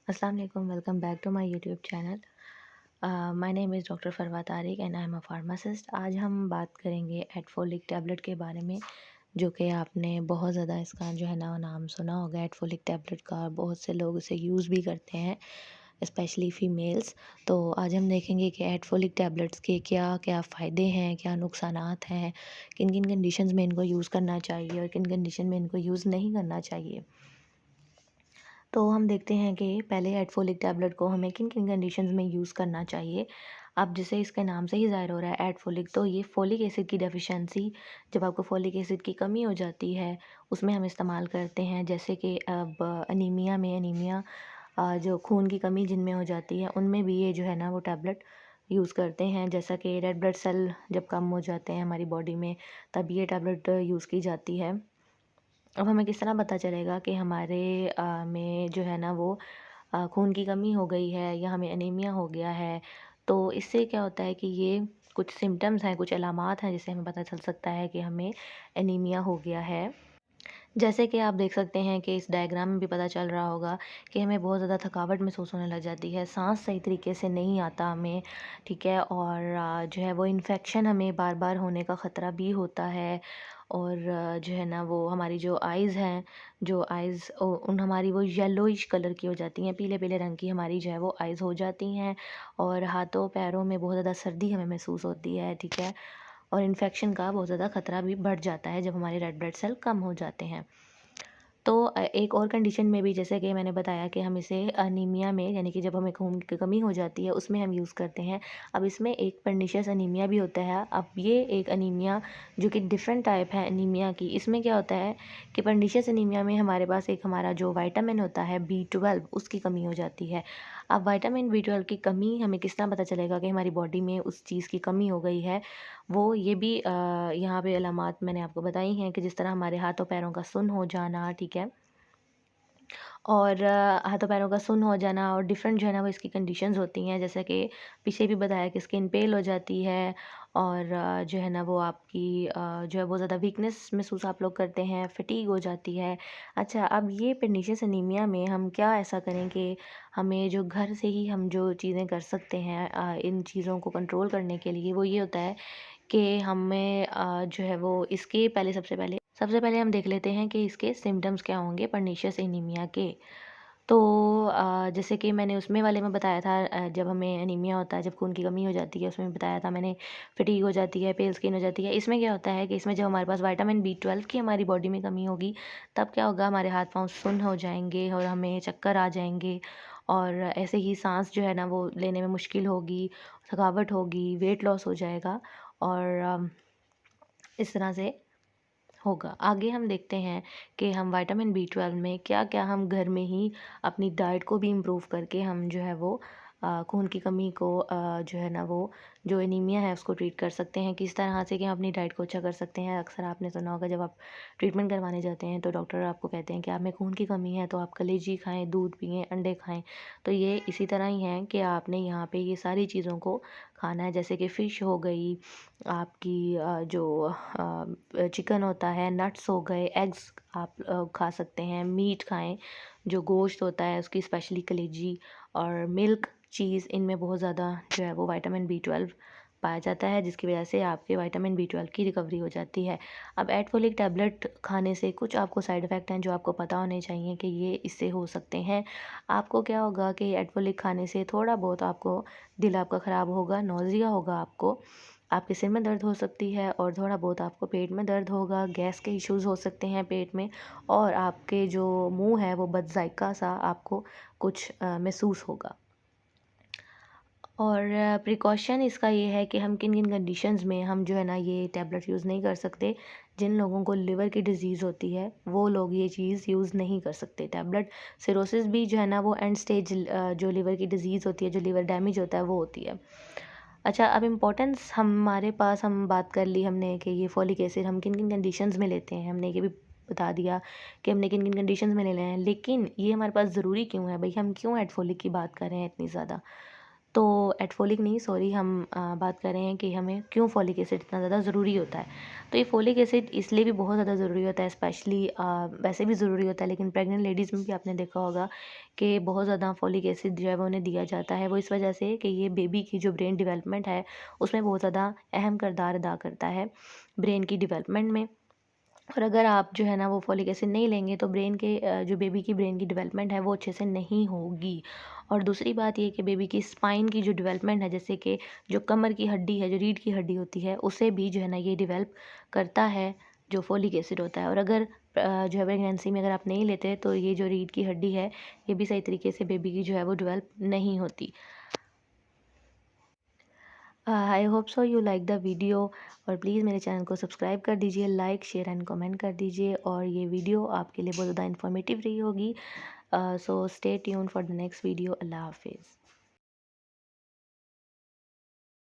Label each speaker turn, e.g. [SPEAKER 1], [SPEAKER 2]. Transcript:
[SPEAKER 1] Assalamu alaikum. Welcome back to my YouTube channel. My name is doctor Farwa Tariq and I am a pharmacist. आज हम बात करेंगे एटफोलिक tablet के बारे में, जो कि आपने बहुत ज़्यादा इसका जो है ना नाम सुना होगा एटफोलिक टैबलेट का। बहुत से लोग इसे यूज़ भी करते हैं, स्पेशली फ़ीमेल्स। तो आज हम देखेंगे कि एटफोलिक टैबलेट्स के क्या क्या फ़ायदे हैं, क्या नुकसानात हैं, किन किन कंडीशंस में इनको यूज़ करना चाहिए और किन कंडीशन में इनको यूज़ नहीं करना चाहिए। तो हम देखते हैं कि पहले एटफोलिक टैबलेट को हमें किन किन कंडीशंस में यूज़ करना चाहिए। अब जैसे इसके नाम से ही ज़ाहिर हो रहा है एटफोलिक, तो ये फोलिक एसिड की डेफिशिएंसी, जब आपको फोलिक एसिड की कमी हो जाती है उसमें हम इस्तेमाल करते हैं। जैसे कि अब अनीमिया जो खून की कमी जिनमें हो जाती है उनमें भी ये जो है ना वो टैबलेट यूज़ करते हैं। जैसा कि रेड ब्लड सेल जब कम हो जाते हैं हमारी बॉडी में, तब ये टैबलेट यूज़ की जाती है। अब हमें किस तरह पता चलेगा कि हमारे में जो है ना वो खून की कमी हो गई है या हमें एनीमिया हो गया है। तो इससे क्या होता है कि ये कुछ सिम्टम्स हैं, कुछ अलामात हैं जिससे हमें पता चल सकता है कि हमें एनीमिया हो गया है। जैसे कि आप देख सकते हैं कि इस डायग्राम में भी पता चल रहा होगा कि हमें बहुत ज़्यादा थकावट महसूस होने लग जाती है, सांस सही तरीके से नहीं आता हमें, ठीक है। और जो है वो इन्फेक्शन हमें बार बार होने का ख़तरा भी होता है। और जो है ना वो हमारी जो आइज़ हैं, जो आइज़ उन हमारी वो येलोइश कलर की हो जाती हैं, पीले पीले रंग की हमारी जो है वो आइज़ हो जाती हैं। और हाथों पैरों में बहुत ज़्यादा सर्दी हमें महसूस होती है, ठीक है। और इन्फेक्शन का बहुत ज़्यादा ख़तरा भी बढ़ जाता है जब हमारे रेड ब्लड सेल कम हो जाते हैं। तो एक और कंडीशन में भी, जैसे कि मैंने बताया कि हम इसे अनीमिया में, यानी कि जब हमें खून की कमी हो जाती है उसमें हम यूज़ करते हैं। अब इसमें एक पर्नीशियस अनीमिया भी होता है। अब ये एक अनीमिया जो कि डिफरेंट टाइप है अनीमिया की। इसमें क्या होता है कि पर्नीशियस अनीमिया में हमारे पास एक हमारा जो विटामिन होता है B12, उसकी कमी हो जाती है। अब विटामिन B12 की कमी हमें किस तरह पता चलेगा कि हमारी बॉडी में उस चीज़ की कमी हो गई है। वो ये भी यहाँ पे अलामात मैंने आपको बताई हैं कि जिस तरह हमारे हाथों पैरों का सुन्न हो जाना, ठीक है। और हाथों पैरों का सुन्न हो जाना और डिफरेंट जो है ना वो इसकी कंडीशंस होती हैं। जैसे कि पीछे भी बताया कि स्किन पेल हो जाती है और जो है ना वो आपकी जो है बहुत ज़्यादा वीकनेस महसूस आप लोग करते हैं, फटीग हो जाती है। अच्छा, अब ये पर्नीशियस अनीमिया में हम क्या ऐसा करें कि हमें जो घर से ही हम जो चीज़ें कर सकते हैं इन चीज़ों को कंट्रोल करने के लिए, वो ये होता है कि हमें जो है वो इसके पहले सबसे पहले हम देख लेते हैं कि इसके सिम्पटम्स क्या होंगे पर्नीशियस एनीमिया के। तो जैसे कि मैंने उसमें वाले में बताया था, जब हमें एनीमिया होता है, जब खून की कमी हो जाती है, उसमें बताया था मैंने, फटीग हो जाती है, पेल स्किन हो जाती है। इसमें क्या होता है कि इसमें जब हमारे पास विटामिन B12 की हमारी बॉडी में कमी होगी, तब क्या होगा, हमारे हाथ पाँव सुन्न हो जाएंगे और हमें चक्कर आ जाएंगे। और ऐसे ही सांस जो है ना वो लेने में मुश्किल होगी, थकावट होगी, वेट लॉस हो जाएगा। और इस तरह से होगा। आगे हम देखते हैं कि हम विटामिन B12 में क्या-क्या हम घर में ही अपनी डाइट को भी इम्प्रूव करके हम जो है वो खून की कमी को जो है ना वो जो एनीमिया है उसको ट्रीट कर सकते हैं। किस तरह से कि हम अपनी डाइट को अच्छा कर सकते हैं। अक्सर आपने सुना होगा जब आप ट्रीटमेंट करवाने जाते हैं तो डॉक्टर आपको कहते हैं कि आप में खून की कमी है तो आप कलेजी खाएँ, दूध पिएँ, अंडे खाएँ। तो ये इसी तरह ही है कि आपने यहाँ पे ये सारी चीज़ों को खाना है। जैसे कि फ़िश हो गई, आपकी जो चिकन होता है, नट्स हो गए, एग्स आप खा सकते हैं, मीट खाएँ, जो गोश्त होता है उसकी स्पेशली कलेजी, और मिल्क, चीज़, इनमें बहुत ज़्यादा जो है वो विटामिन B12 पाया जाता है, जिसकी वजह से आपके विटामिन B12 की रिकवरी हो जाती है। अब एटफोलिक टैबलेट खाने से कुछ आपको साइड इफ़ेक्ट हैं जो आपको पता होने चाहिए कि ये इससे हो सकते हैं। आपको क्या होगा कि एटफोलिक खाने से थोड़ा बहुत आपको दिल आपका ख़राब होगा, नौज़िया होगा आपको, आपके सिर में दर्द हो सकती है और थोड़ा बहुत आपको पेट में दर्द होगा, गैस के इश्यूज़ हो सकते हैं पेट में, और आपके जो मुँह है वो बदज़ायक़ा सा आपको कुछ महसूस होगा। और प्रिकॉशन इसका ये है कि हम किन किन कंडीशंस में हम जो है ना ये टैबलेट यूज़ नहीं कर सकते। जिन लोगों को लिवर की डिज़ीज़ होती है वो लोग ये चीज़ यूज़ नहीं कर सकते टैबलेट। सिरोसिस भी जो है ना वो एंड स्टेज जो लिवर की डिज़ीज़ होती है, जो लिवर डैमेज होता है वो होती है। अच्छा, अब इम्पोर्टेंस हमारे पास हम बात कर ली हमने कि ये फॉलिक एसिड हम किन किन कंडीशंस में लेते हैं, हमने ये भी बता दिया कि हमने किन किन कंडीशंस में लेना है। लेकिन ये हमारे पास ज़रूरी क्यों है भाई, हम क्यों एट फॉलिक की बात कर रहे हैं इतनी ज़्यादा। तो एट फोलिक नहीं, सॉरी, हम बात कर रहे हैं कि हमें क्यों फोलिक एसिड इतना ज़्यादा ज़रूरी होता है। तो ये फोलिक एसिड इसलिए भी बहुत ज़्यादा ज़रूरी होता है, स्पेशली वैसे भी ज़रूरी होता है, लेकिन प्रेग्नेंट लेडीज़ में भी आपने देखा होगा कि बहुत ज़्यादा फोलिक एसिड जो है वो उन्हें दिया जाता है। वो इस वजह से कि ये बेबी की जो ब्रेन डेवलपमेंट है उसमें बहुत ज़्यादा अहम किरदार अदा करता है ब्रेन की डेवलपमेंट में। और अगर आप जो है ना वो फॉलिक एसिड नहीं लेंगे तो ब्रेन के जो बेबी की ब्रेन की डेवलपमेंट है वो अच्छे से नहीं होगी। और दूसरी बात ये कि बेबी की स्पाइन की जो डेवलपमेंट है, जैसे कि जो कमर की हड्डी है, जो रीढ़ की हड्डी होती है, उसे भी जो है ना ये डेवलप करता है जो फॉलिक एसिड होता है। और अगर जो है प्रेगनेंसी में अगर आप नहीं लेते तो ये जो रीढ़ की हड्डी है ये भी सही तरीके से बेबी की जो है वो डेवलप नहीं होती। I hope so you like the video, और प्लीज़ मेरे चैनल को सब्सक्राइब कर दीजिए, लाइक शेयर एंड कमेंट कर दीजिए, और ये वीडियो आपके लिए बहुत ज़्यादा इन्फॉर्मेटिव रही होगी। So stay tune for the next video. अल्लाह हाफिज़।